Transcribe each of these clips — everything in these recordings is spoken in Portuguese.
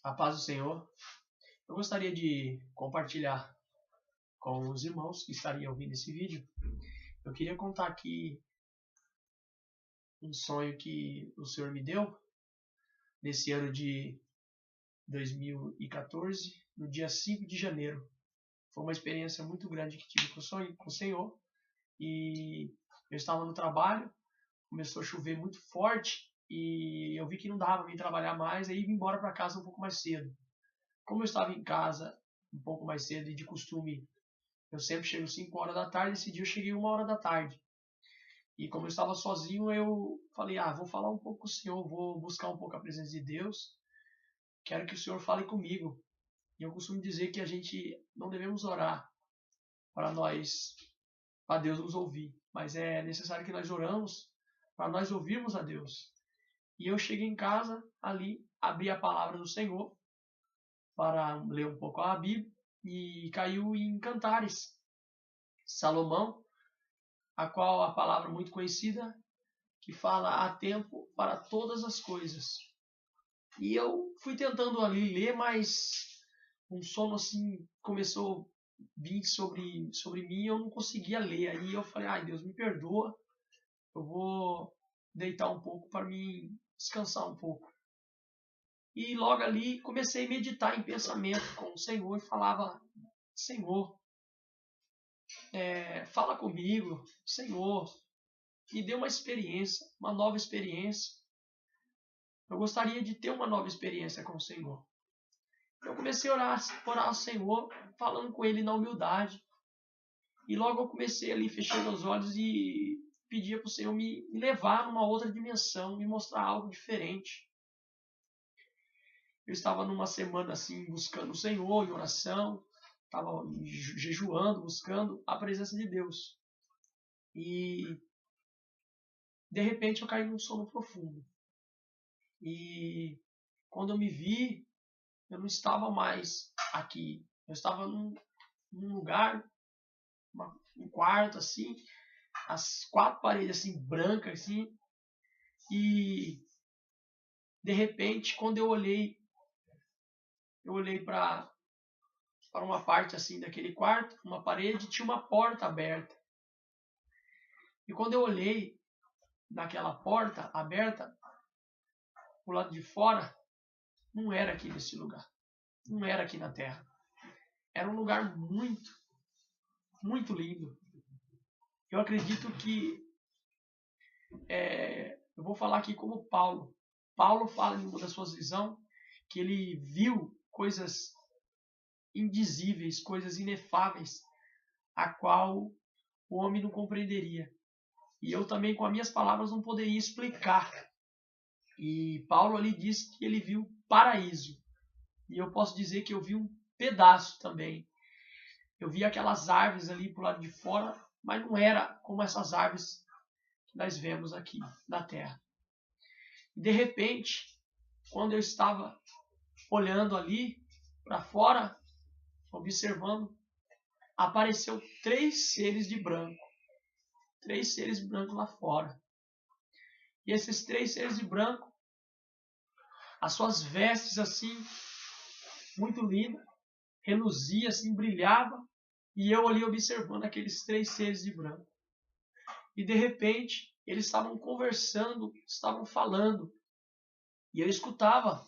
A paz do Senhor. Eu gostaria de compartilhar com os irmãos que estariam ouvindo esse vídeo. Eu queria contar aqui um sonho que o Senhor me deu nesse ano de 2014, no dia 5 de janeiro. Foi uma experiência muito grande que tive com o Senhor. E eu estava no trabalho, começou a chover muito forte e eu vi que não dava para mim trabalhar mais, aí vim embora para casa um pouco mais cedo. Como eu estava em casa um pouco mais cedo e de costume eu sempre chego 5 horas da tarde, esse dia eu cheguei 1 hora da tarde. E como eu estava sozinho, eu falei, vou falar um pouco com o Senhor, vou buscar um pouco a presença de Deus, quero que o Senhor fale comigo. E eu costumo dizer que a gente não devemos orar para Deus nos ouvir, mas é necessário que nós oramos para nós ouvirmos a Deus. E eu cheguei em casa, ali, abri a palavra do Senhor para ler um pouco a Bíblia e caiu em Cantares, Salomão, a qual a palavra muito conhecida que fala há tempo para todas as coisas. E eu fui tentando ali ler, mas um sono assim começou a vir sobre mim e eu não conseguia ler. Aí eu falei, Deus me perdoa, eu vou deitar um pouco para me descansar um pouco. E logo ali comecei a meditar em pensamento com o Senhor e falava, Senhor, fala comigo, Senhor, me dê uma experiência, uma nova experiência. Eu gostaria de ter uma nova experiência com o Senhor. Eu comecei a orar ao Senhor, falando com Ele na humildade. E logo eu comecei ali, fechei meus olhos e pedia para o Senhor me levar numa outra dimensão, me mostrar algo diferente. Eu estava numa semana assim, buscando o Senhor, em oração, estava jejuando, buscando a presença de Deus. E de repente eu caí num sono profundo. E quando eu me vi, eu não estava mais aqui. Eu estava num lugar, um quarto assim, as 4 paredes assim brancas assim. E de repente, quando eu olhei para uma parte assim daquele quarto, uma parede, tinha uma porta aberta. E quando eu olhei naquela porta aberta, pro lado de fora, não era aqui nesse lugar. Não era aqui na Terra. Era um lugar muito, muito lindo. Eu acredito que eu vou falar aqui como Paulo. Paulo fala em uma das suas visões que ele viu coisas indizíveis, coisas inefáveis, a qual o homem não compreenderia. E eu também, com as minhas palavras, não poderia explicar. E Paulo ali diz que ele viu paraíso. E eu posso dizer que eu vi um pedaço também. Eu vi aquelas árvores ali pro lado de fora, mas não era como essas árvores que nós vemos aqui na Terra. E de repente, quando eu estava olhando ali para fora, observando, apareceu 3 seres de branco. 3 seres brancos lá fora. E esses 3 seres de branco, as suas vestes assim, muito lindas, reluzia assim, brilhava, e eu ali observando aqueles 3 seres de branco. E de repente, eles estavam conversando, estavam falando, e eu escutava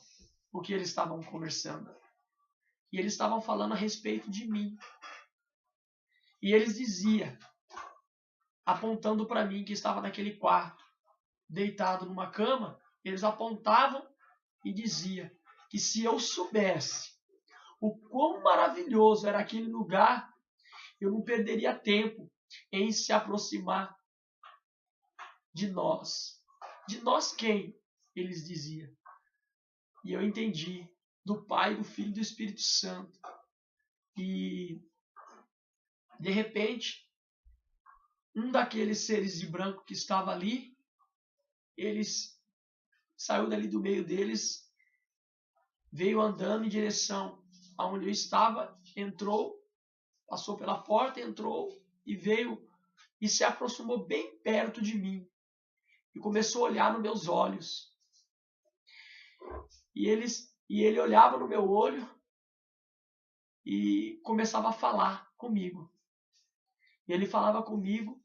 o que eles estavam conversando. E eles estavam falando a respeito de mim. E eles diziam, apontando para mim que estava naquele quarto, deitado numa cama, eles apontavam e diziam que se eu soubesse o quão maravilhoso era aquele lugar, eu não perderia tempo em se aproximar de nós. De nós quem? Eles diziam. E eu entendi, do Pai, do Filho e do Espírito Santo. E de repente, um daqueles seres de branco que estava ali, eles saiu dali do meio deles, veio andando em direção aonde eu estava, entrou, passou pela porta, entrou e veio e se aproximou bem perto de mim e começou a olhar nos meus olhos. E E ele olhava no meu olho e começava a falar comigo. E ele falava comigo,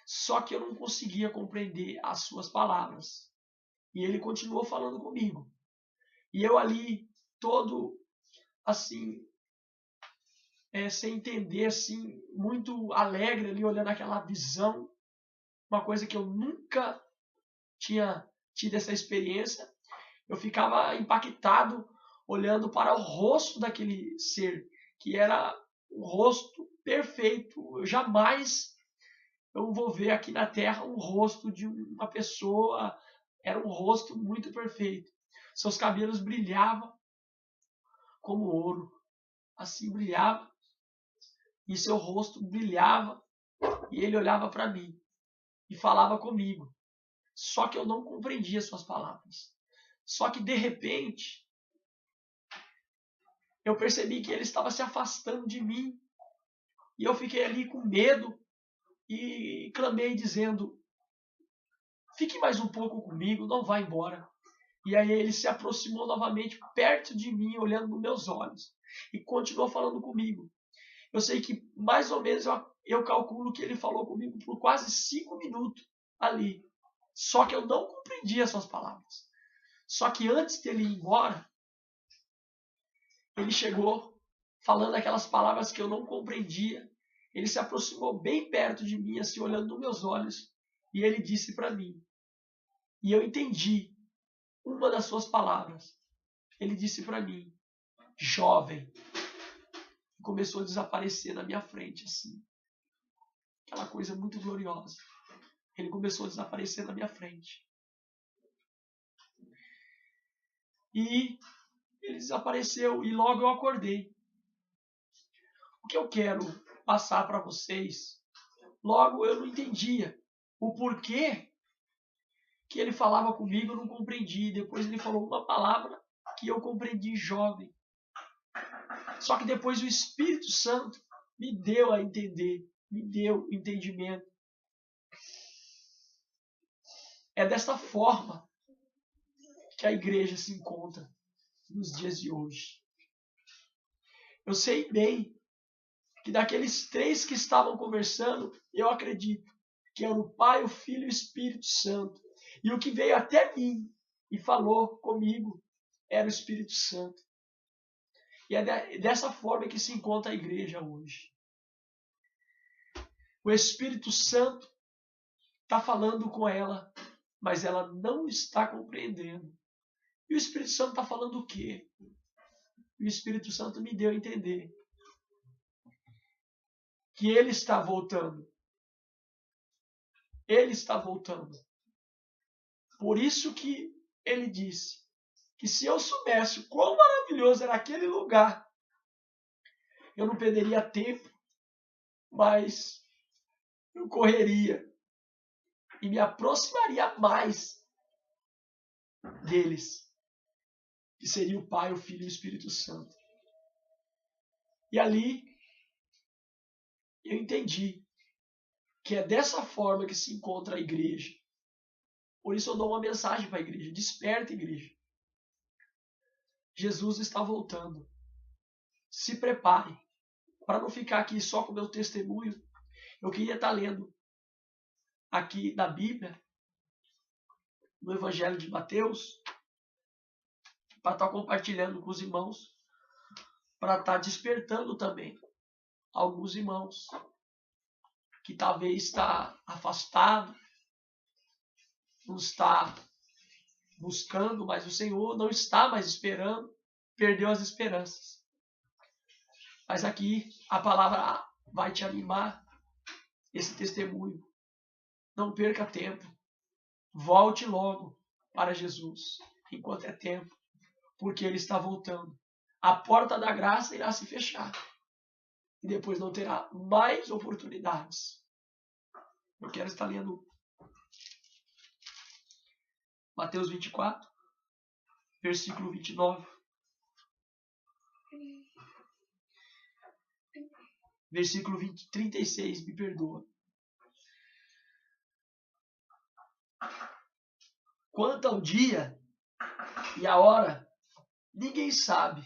só que eu não conseguia compreender as suas palavras. E ele continuou falando comigo. E eu ali, todo assim, sem entender, assim, muito alegre ali, olhando aquela visão, uma coisa que eu nunca tinha tido essa experiência. Eu ficava impactado olhando para o rosto daquele ser, que era um rosto perfeito. Eu jamais vou ver aqui na Terra um rosto de uma pessoa. Era um rosto muito perfeito. Seus cabelos brilhavam como ouro, assim brilhava, e seu rosto brilhava, e ele olhava para mim e falava comigo. Só que eu não compreendia suas palavras. Só que de repente eu percebi que ele estava se afastando de mim, e eu fiquei ali com medo e clamei dizendo: fique mais um pouco comigo, não vá embora. E aí ele se aproximou novamente perto de mim, olhando nos meus olhos, e continuou falando comigo. Eu sei que mais ou menos eu calculo que ele falou comigo por quase 5 minutos ali. Só que eu não compreendia as suas palavras. Só que antes dele ir embora, ele chegou falando aquelas palavras que eu não compreendia. Ele se aproximou bem perto de mim, assim, olhando nos meus olhos, e ele disse para mim, e eu entendi uma das suas palavras. Ele disse para mim: jovem. E começou a desaparecer na minha frente, assim. Aquela coisa muito gloriosa. Ele começou a desaparecer na minha frente. E ele desapareceu e logo eu acordei. O que eu quero passar para vocês, logo eu não entendia o porquê que ele falava comigo, eu não compreendi. Depois ele falou uma palavra que eu compreendi, jovem. Só que depois o Espírito Santo me deu a entender, me deu o entendimento. É desta forma que a igreja se encontra nos dias de hoje. Eu sei bem que daqueles 3 que estavam conversando, eu acredito que era o Pai, o Filho e o Espírito Santo. E o que veio até mim e falou comigo era o Espírito Santo. E é dessa forma que se encontra a igreja hoje. O Espírito Santo está falando com ela, mas ela não está compreendendo. E o Espírito Santo está falando o quê? E o Espírito Santo me deu a entender que ele está voltando. Ele está voltando. Por isso que ele disse que se eu soubesse o quão maravilhoso era aquele lugar, eu não perderia tempo, mas eu correria e me aproximaria mais deles, que seria o Pai, o Filho e o Espírito Santo. E ali eu entendi que é dessa forma que se encontra a igreja. Por isso eu dou uma mensagem para a igreja: desperta, igreja. Jesus está voltando. Se prepare. Para não ficar aqui só com o meu testemunho, eu queria estar lendo aqui na Bíblia, no Evangelho de Mateus, para estar compartilhando com os irmãos, para estar despertando também alguns irmãos que talvez está afastado, não está buscando mais o Senhor, não está mais esperando, perdeu as esperanças. Mas aqui a palavra vai te animar, esse testemunho. Não perca tempo. Volte logo para Jesus, enquanto é tempo, porque Ele está voltando. A porta da graça irá se fechar. E depois não terá mais oportunidades. Eu quero estar lendo Mateus 24, versículo 29. Versículo 36, me perdoa. Quanto ao dia e a hora, ninguém sabe,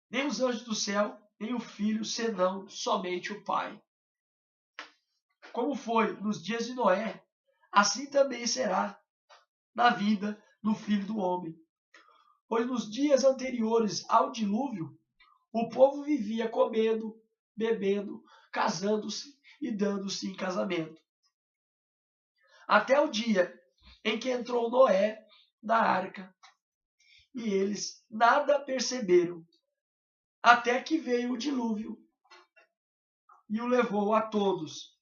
nem os anjos do céu, nem o Filho, senão somente o Pai. Como foi nos dias de Noé, assim também será na vida do Filho do Homem. Pois nos dias anteriores ao dilúvio, o povo vivia comendo, bebendo, casando-se e dando-se em casamento. Até o dia em que entrou Noé na arca, e eles nada perceberam, até que veio o dilúvio e o levou a todos.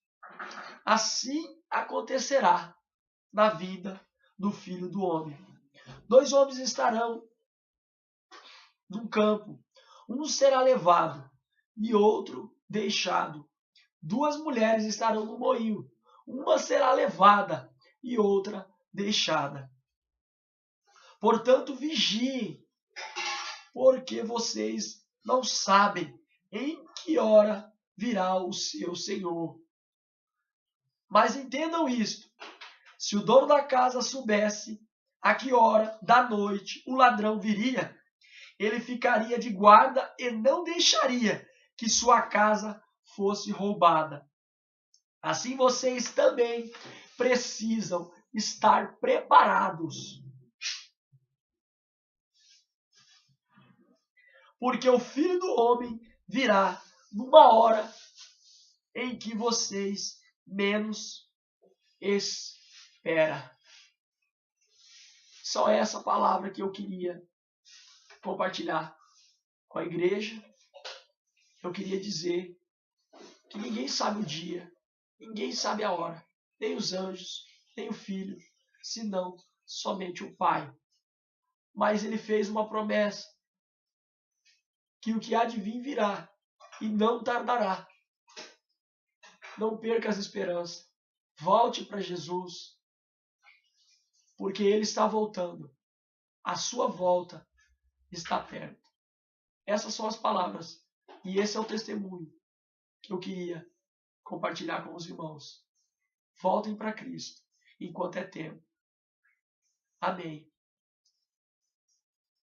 Assim acontecerá na vida do Filho do Homem. 2 homens estarão num campo, um será levado e outro deixado. 2 mulheres estarão no moinho, uma será levada e outra deixada. Portanto, vigiem, porque vocês não sabem em que hora virá o seu Senhor. Mas entendam isto: se o dono da casa soubesse a que hora da noite o ladrão viria, ele ficaria de guarda e não deixaria que sua casa fosse roubada. Assim vocês também precisam estar preparados, porque o Filho do Homem virá numa hora em que vocês menos esperam. Só essa palavra que eu queria compartilhar com a igreja. Eu queria dizer que ninguém sabe o dia, ninguém sabe a hora, nem os anjos, nem o Filho, senão somente o Pai. Mas ele fez uma promessa, que o que há de vir virá, e não tardará. Não perca as esperanças. Volte para Jesus, porque ele está voltando. A sua volta está perto. Essas são as palavras, e esse é o testemunho que eu queria compartilhar com os irmãos. Voltem para Cristo enquanto é tempo. Amém.